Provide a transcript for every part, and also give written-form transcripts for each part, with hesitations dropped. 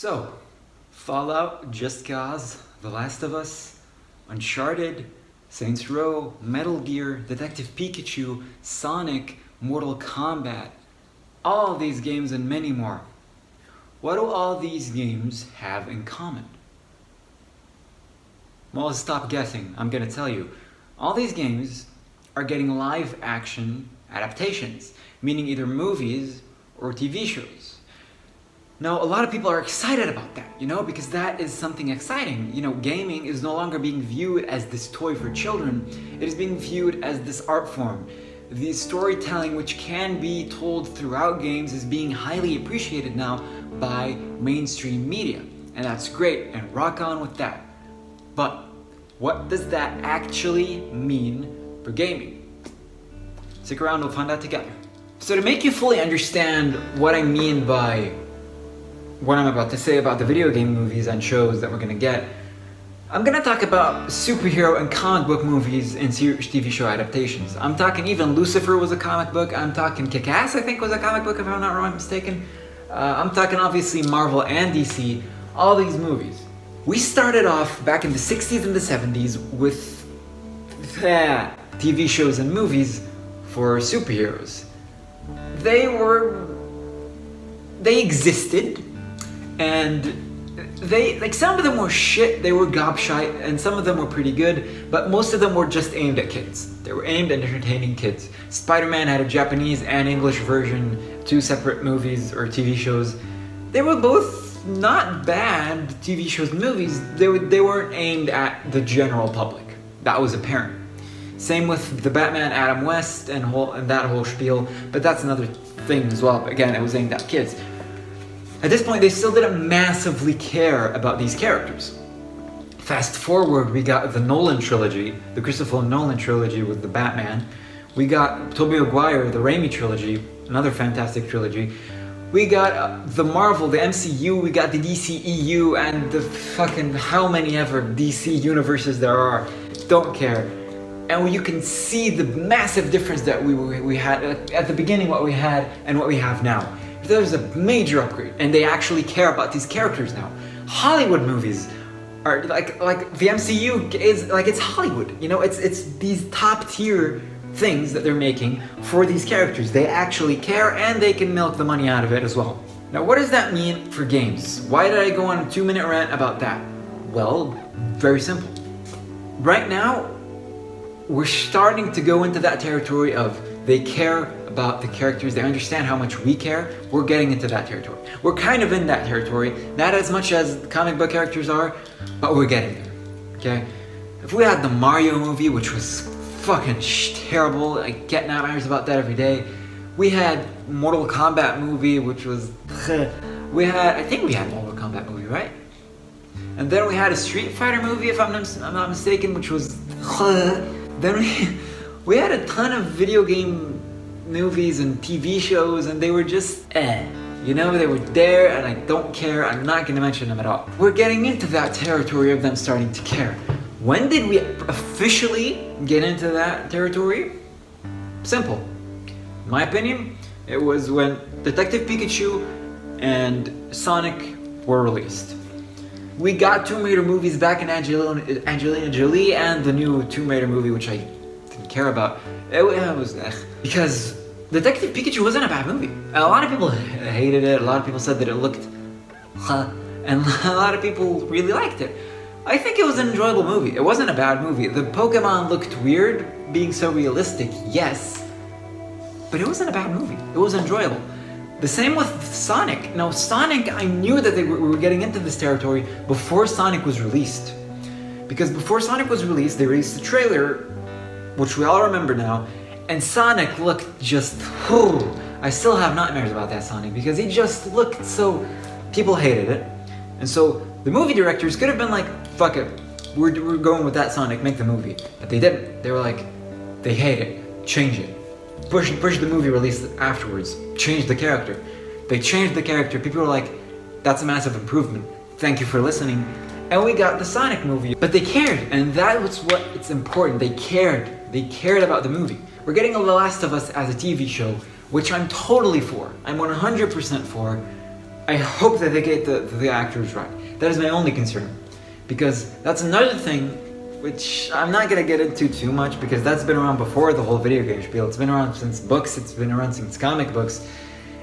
So, Fallout, Just Cause, The Last of Us, Uncharted, Saints Row, Metal Gear, Detective Pikachu, Sonic, Mortal Kombat, all these games and many more. What do all these games have in common? Well, stop guessing, I'm gonna tell you. All these games are getting live action adaptations, meaning either movies or TV shows. Now, a lot of people are excited about that, because that is something exciting. Gaming is no longer being viewed as this toy for children. It is being viewed as this art form. The storytelling which can be told throughout games is being highly appreciated now by mainstream media. And that's great, and rock on with that. But what does that actually mean for gaming? Stick around, we'll find out together. So to make you fully understand what I mean by what I'm about to say about the video game movies and shows that we're gonna get, I'm gonna talk about superhero and comic book movies and TV show adaptations. I'm talking even Lucifer was a comic book. I'm talking Kick-Ass, I think, was a comic book if I'm not wrong, mistaken. I'm talking obviously Marvel and DC, all these movies. We started off back in the 60s and the 70s with TV shows and movies for superheroes. They existed, and some of them were shit, they were gobshite, and some of them were pretty good, but most of them were just aimed at kids. They were aimed at entertaining kids. Spider-Man had a Japanese and English version, 2 separate movies or TV shows. They were both not bad TV shows and movies. They weren't aimed at the general public. That was apparent. Same with the Batman, Adam West, and that whole spiel, but that's another thing as well. Again, it was aimed at kids. At this point, they still didn't massively care about these characters. Fast forward, we got the Nolan trilogy, the Christopher Nolan trilogy with the Batman. We got Tobey Maguire, the Raimi trilogy, another fantastic trilogy. We got the Marvel, the MCU, we got the DCEU, and the fucking how many ever DC universes there are. Don't care. And you can see the massive difference that we had at the beginning, what we had and what we have now. There's a major upgrade, and they actually care about these characters now. Hollywood movies are like the MCU is like, it's Hollywood, it's these top tier things that they're making for these characters. They actually care, and they can milk the money out of it as well. Now, what does that mean for games? Why did I go on a 2-minute rant about that? Well, very simple. Right now, we're starting to go into that territory of they care about the characters, they understand how much we care. We're getting into that territory. We're kind of in that territory, not as much as the comic book characters are, but we're getting there, okay? If we had the Mario movie, which was fucking terrible, I get nightmares about that every day. We had Mortal Kombat movie, which was, I think we had Mortal Kombat movie, right? And then we had a Street Fighter movie, if I'm not mistaken, which was, then we had a ton of video game movies and TV shows, and they were just they were there, and I don't care. I'm not going to mention them at all. We're getting into that territory of them starting to care. When did we officially get into that territory? Simple. In my opinion, it was when Detective Pikachu and Sonic were released. We got Tomb Raider movies back in Angelina Jolie, and the new Tomb Raider movie, which I didn't care about. It was because Detective Pikachu wasn't a bad movie. A lot of people hated it. A lot of people said that it looked and a lot of people really liked it. I think it was an enjoyable movie. It wasn't a bad movie. The Pokemon looked weird, being so realistic, yes, but it wasn't a bad movie. It was enjoyable. The same with Sonic. Now, Sonic, I knew that we were getting into this territory before Sonic was released. Because before Sonic was released, they released the trailer, which we all remember now, and Sonic looked just, I still have nightmares about that Sonic, because he just looked so, people hated it. And so the movie directors could have been like, fuck it, we're going with that Sonic, make the movie. But they didn't. They were like, they hate it, change it. Push the movie release afterwards, change the character. They changed the character, people were like, that's a massive improvement, thank you for listening. And we got the Sonic movie. But they cared, and that was what it's important. They cared about the movie. We're getting The Last of Us as a TV show, which I'm totally for. I'm 100% for. I hope that they get the actors right. That is my only concern. Because that's another thing which I'm not gonna get into too much, because that's been around before the whole video game spiel. It's been around since books, it's been around since comic books,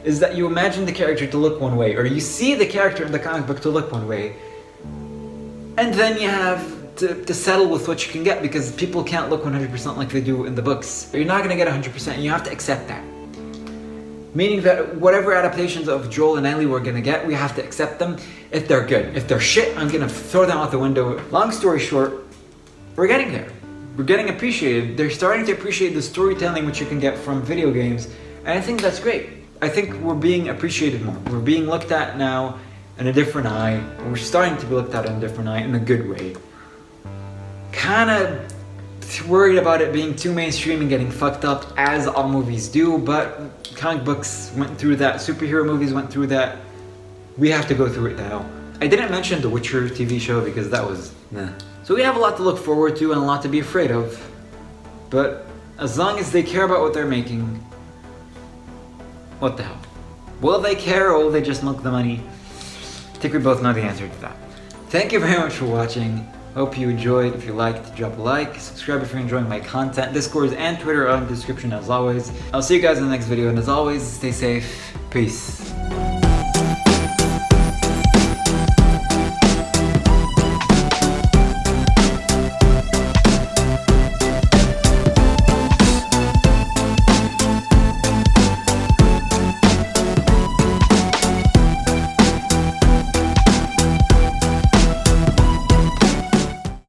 is that you imagine the character to look one way, or you see the character in the comic book to look one way, and then you have to settle with what you can get, because people can't look 100% like they do in the books. You're not gonna get 100%, and you have to accept that. Meaning that whatever adaptations of Joel and Ellie we're gonna get, we have to accept them if they're good. If they're shit, I'm gonna throw them out the window. Long story short, we're getting there. We're getting appreciated. They're starting to appreciate the storytelling which you can get from video games, and I think that's great. I think we're being appreciated more. We're being looked at now in a different eye. We're starting to be looked at in a different eye, in a good way. Kinda worried about it being too mainstream and getting fucked up, as all movies do, but comic books went through that, superhero movies went through that. We have to go through it now. I didn't mention the Witcher TV show because that was nah. So we have a lot to look forward to and a lot to be afraid of. But as long as they care about what they're making, what the hell? Will they care, or will they just milk the money? I think we both know the answer to that. Thank you very much for watching. Hope you enjoyed. If you liked, drop a like. Subscribe if you're enjoying my content. Discord and Twitter are in the description as always. I'll see you guys in the next video, and as always, stay safe. Peace.